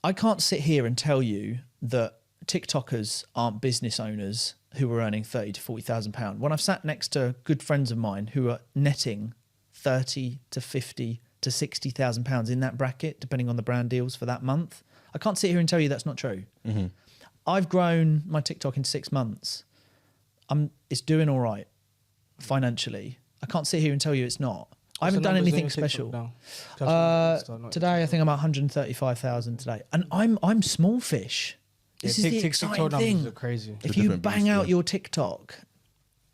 I can't sit here and tell you that TikTokers aren't business owners who are earning £30,000 to £40,000 when I've sat next to good friends of mine who are netting £30,000 to £50,000 to £60,000 in that bracket, depending on the brand deals for that month. I can't sit here and tell you that's not true. Mm-hmm. I've grown my TikTok in 6 months. It's doing all right financially. I can't sit here and tell you it's not. I haven't done anything special. Today, I think I'm at 135,000 today, and I'm small fish. This is the exciting thing. Are crazy. If you bang out your TikTok,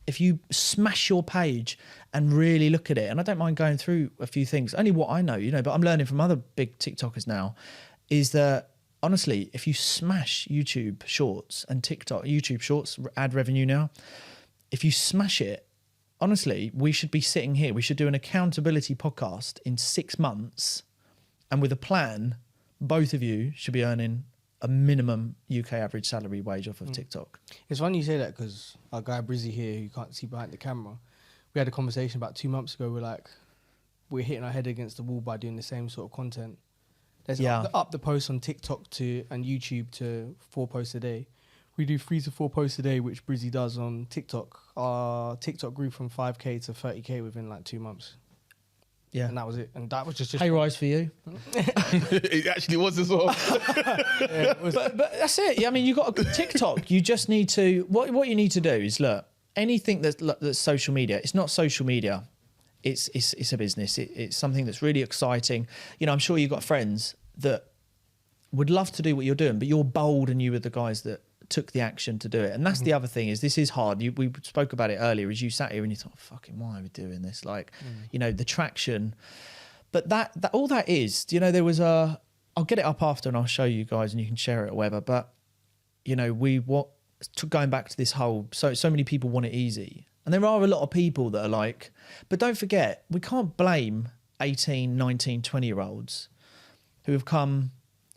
if you smash your page and really look at it, and I don't mind going through a few things, only what I know, you know, but I'm learning from other big TikTokers now, is that honestly, if you smash YouTube Shorts and TikTok, YouTube Shorts ad revenue now, if you smash it, honestly, we should be sitting here. We should do an accountability podcast in 6 months, and with a plan, both of you should be earning a minimum UK average salary wage off of TikTok. It's funny you say that because our guy Brizzy here, who you can't see behind the camera, we had a conversation about 2 months ago. We're hitting our head against the wall by doing the same sort of content. Let's up the post on TikTok and YouTube to 4 posts a day. We do 3 to 4 posts a day, which Brizzy does on TikTok. Our TikTok grew from 5k to 30k within like 2 months. Yeah. And that was it. And that was just pay rise for you. It actually was as well. But that's it. I mean, you got a TikTok. You just need to, what you need to do is look, anything that's social media, it's not social media. It's a business. It's something that's really exciting. You know, I'm sure you've got friends that would love to do what you're doing, but you're bold and you were the guys that took the action to do it. And that's the other thing is this is hard. We spoke about it earlier as you sat here and you thought, fucking, why are we doing this? Like, you know, the traction. But that all that is, you know, there was I'll get it up after and I'll show you guys and you can share it or whatever. But, you know, going back to this whole, so many people want it easy. And there are a lot of people that are like, but don't forget, we can't blame 18, 19, 20-year-olds who have come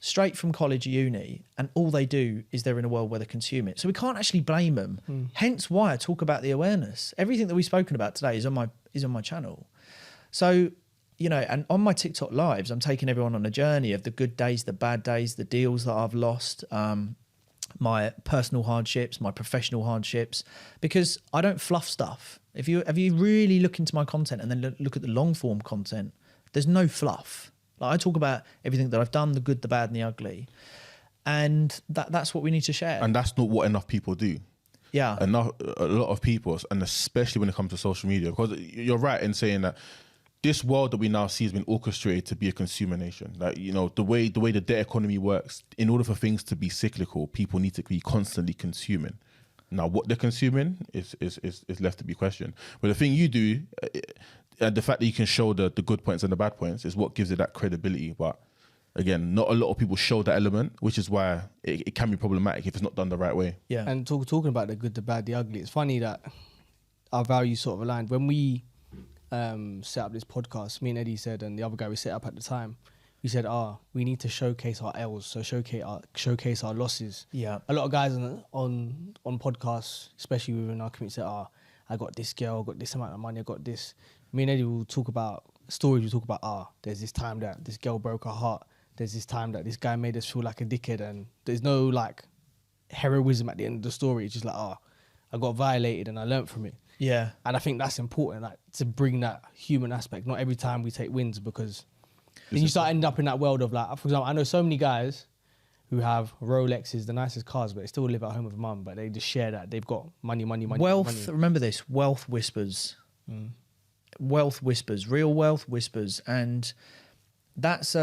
straight from college or uni and all they do is they're in a world where they consume it. So we can't actually blame them. Hence why I talk about the awareness. Everything that we've spoken about today is on my channel. So, you know, and on my TikTok lives, I'm taking everyone on a journey of the good days, the bad days, the deals that I've lost, my personal hardships, my professional hardships, because I don't fluff stuff. If you really look into my content and then look at the long form content, there's no fluff. Like I talk about everything that I've done, the good, the bad and the ugly. And that's what we need to share. And that's not what enough people do. Yeah. A lot of people, and especially when it comes to social media, because you're right in saying that this world that we now see has been orchestrated to be a consumer nation. Like, you know, the way the debt economy works, in order for things to be cyclical, people need to be constantly consuming. Now, what they're consuming is left to be questioned. But the thing you do, the fact that you can show the good points and the bad points is what gives it that credibility. But again, not a lot of people show that element, which is why it can be problematic if it's not done the right way. Yeah. And talking about the good, the bad, the ugly, it's funny that our values sort of aligned. When we set up this podcast, me and Eddie said, and the other guy we set up at the time, we said, we need to showcase our L's, so showcase our losses. Yeah. A lot of guys on podcasts, especially within our community, say, I got this girl, I got this amount of money, I got this. Me and Eddie will talk about stories. We talk about, there's this time that this girl broke her heart. There's this time that this guy made us feel like a dickhead, and there's no like heroism at the end of the story. It's just like, I got violated and I learnt from it. Yeah. And I think that's important, like to bring that human aspect. Not every time we take wins, because then you start ending up in that world of like, for example, I know so many guys who have Rolexes, the nicest cars, but they still live at home with mum, but they just share that. They've got money. Wealth, remember this, wealth whispers. Wealth whispers, real wealth whispers. And that's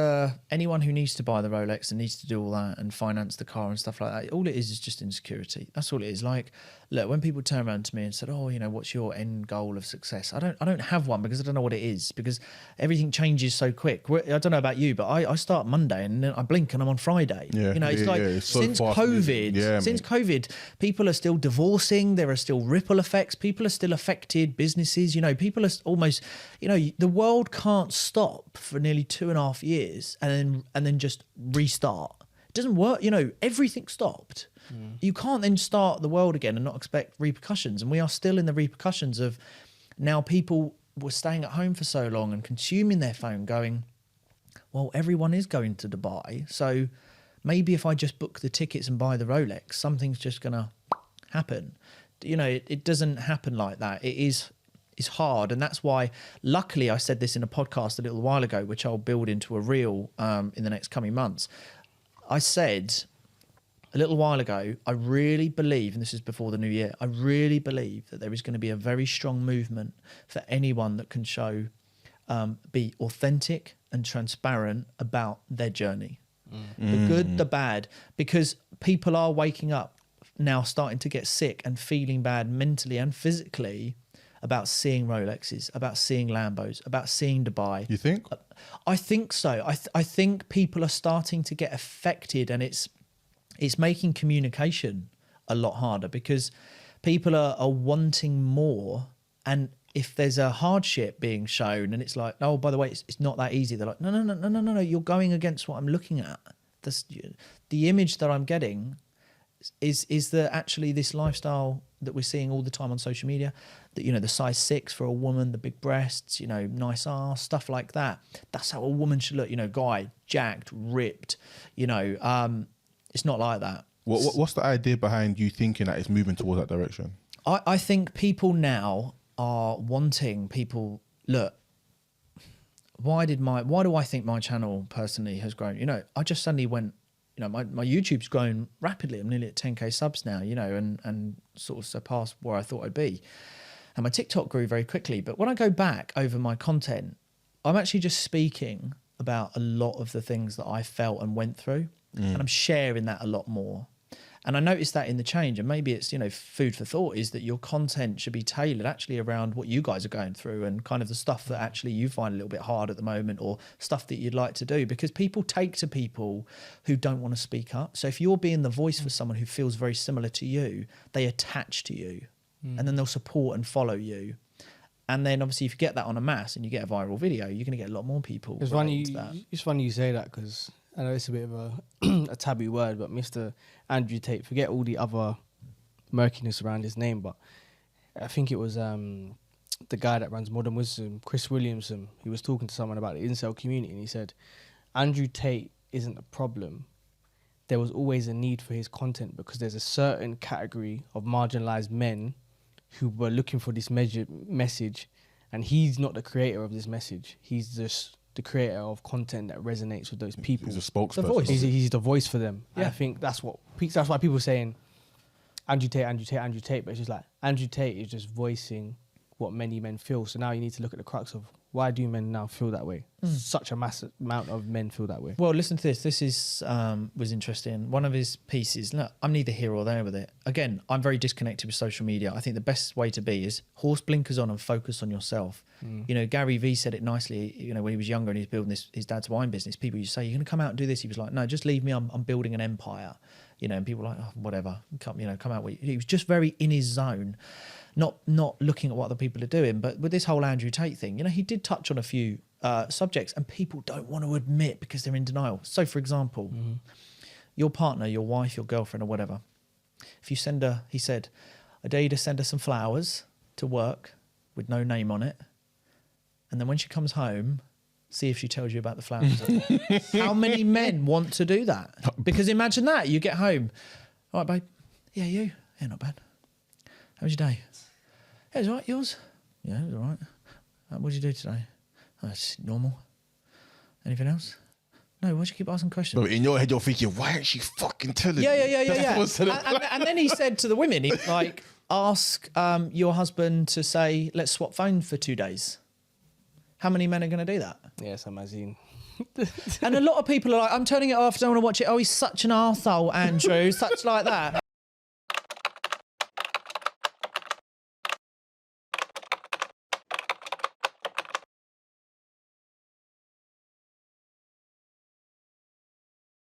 anyone who needs to buy the Rolex and needs to do all that and finance the car and stuff like that. All it is just insecurity. That's all it is. Like, look, when people turn around to me and said, you know, what's your end goal of success? I don't have one, because I don't know what it is, because everything changes so quick. I don't know about you, but I start Monday and then I blink and I'm on Friday. Yeah, you know, it's it's so since fast. COVID, people are still divorcing. There are still ripple effects. People are still affected. Businesses, you know, people are almost, you know, the world can't stop for nearly 2.5 years and then just restart. It doesn't work. You know, everything stopped. You can't then start the world again and not expect repercussions. And we are still in the repercussions of now people were staying at home for so long and consuming their phone going, well, everyone is going to Dubai, so maybe if I just book the tickets and buy the Rolex, something's just going to happen. You know, it doesn't happen like that. It's hard. And that's why, luckily, I said this in a podcast a little while ago, which I'll build into a reel in the next coming months. I said a little while ago, I really believe, and this is before the new year, I really believe that there is going to be a very strong movement for anyone that can show, be authentic and transparent about their journey. The good, the bad, because people are waking up now, starting to get sick and feeling bad mentally and physically about seeing Rolexes, about seeing Lambos, about seeing Dubai. You think? I think so. I think people are starting to get affected, and it's making communication a lot harder because people are wanting more. And if there's a hardship being shown and it's like, oh, by the way, it's not that easy. They're like, no, you're going against what I'm looking at. The image that I'm getting is that actually this lifestyle that we're seeing all the time on social media, that, you know, the size 6 for a woman, the big breasts, you know, nice ass, stuff like that. That's how a woman should look, you know, guy, jacked, ripped, you know, it's not like that. What's the idea behind you thinking that it's moving towards that direction? I think people now are wanting people, look, why do I think my channel personally has grown? You know, I just suddenly went, you know, my YouTube's grown rapidly. I'm nearly at 10k subs now, you know, and sort of surpassed where I thought I'd be. And my TikTok grew very quickly. But when I go back over my content, I'm actually just speaking about a lot of the things that I felt and went through. And I'm sharing that a lot more. And I noticed that in the change, and maybe it's, you know, food for thought, is that your content should be tailored actually around what you guys are going through and kind of the stuff that actually you find a little bit hard at the moment, or stuff that you'd like to do, because people take to people who don't want to speak up. So if you're being the voice for someone who feels very similar to you, they attach to you and then they'll support and follow you. And then obviously if you get that on a mass and you get a viral video, you're going to get a lot more people. It's funny you say that, because I know it's a bit of a taboo word, but Mr. Andrew Tate, forget all the other murkiness around his name, but I think it was the guy that runs Modern Wisdom, Chris Williamson. He was talking to someone about the incel community, and he said, Andrew Tate isn't a problem. There was always a need for his content because there's a certain category of marginalized men who were looking for this message, and he's not the creator of this message. He's just the creator of content that resonates with those people. He's a spokesperson. The voice. He's the voice for them. Yeah. I think that's why people are saying Andrew Tate, but it's just like Andrew Tate is just voicing what many men feel. So now you need to look at the crux of why do men now feel that way? Such a massive amount of men feel that way. Well, listen to this. This is was interesting. One of his pieces. Look, I'm neither here or there with it. Again, I'm very disconnected with social media. I think the best way to be is horse blinkers on and focus on yourself. You know, Gary Vee said it nicely. You know, when he was younger and he was building his dad's wine business, people used to say, "You're going to come out and do this." He was like, "No, just leave me. I'm building an empire." You know, and people were like, "Oh, whatever. Come out with." He was just very in his zone. Not looking at what other people are doing. But with this whole Andrew Tate thing, you know, he did touch on a few subjects, and people don't want to admit because they're in denial. So, for example, your partner, your wife, your girlfriend, or whatever, if you send her, he said, I dare you to send her some flowers to work with no name on it, and then when she comes home, see if she tells you about the flowers. How many men want to do that? Because imagine that, you get home, all right, babe, yeah, you? Yeah, not bad. How was your day? Yeah, it was all right. Yours? Yeah, it was all right. What did you do today? Oh, it's normal. Anything else? No, why'd you keep asking questions? But in your head, you're thinking, why aren't she fucking telling me? Yeah. And then he said to the women, he's like, ask your husband to say, let's swap phones for 2 days. How many men are going to do that? Yes, I'm Azine. And a lot of people are like, I'm turning it off, don't want to watch it. Oh, he's such an arsehole, Andrew, such like that.